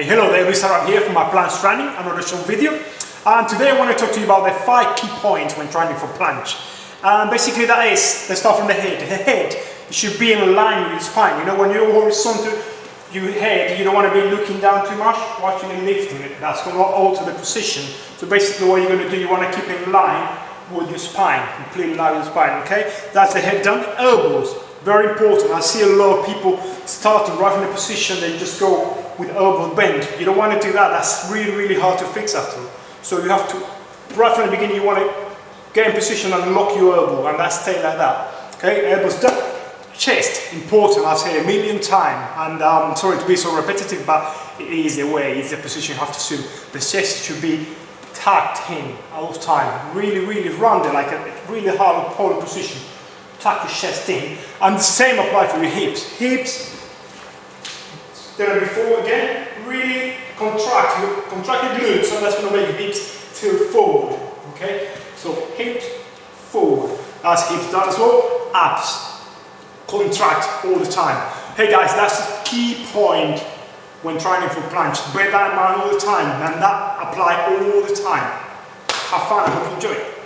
Hey, hello there, Mr. here from my Planche training, another short video. And today I want to talk to you about the 5 key points when training for planche. Basically that is, let's start from the head. The head should be in line with your spine. You know, when you're horizontal, your head, you don't want to be looking down too much, watching and lifting it. That's going to alter the position. So basically what you're going to do, you want to keep in line with your spine, completely in line with your spine, okay? That's the head down. Elbows, very important. I see a lot of people starting right from the position, they just go with elbow bend. You don't want to do that. That's really, really hard to fix after. So you have to, right from the beginning, you want to get in position and lock your elbow, and that's stay like that. Okay, elbows down. Chest, important, I'll say a million times. And I'm sorry to be so repetitive, but it is the way, it's the position you have to assume. The chest should be tucked in all the time. Really, really rounded, like a really hard polar position. Tuck your chest in. And the same applies for your hips. Hips, there before again, really contract your glutes, so that's going to make your hips tilt forward. Okay, so hips forward. That's hips down as well. Abs contract all the time. Hey guys, that's the key point when training for planche. Bear that in mind all the time, and that apply all the time. Have fun, I hope you enjoy it.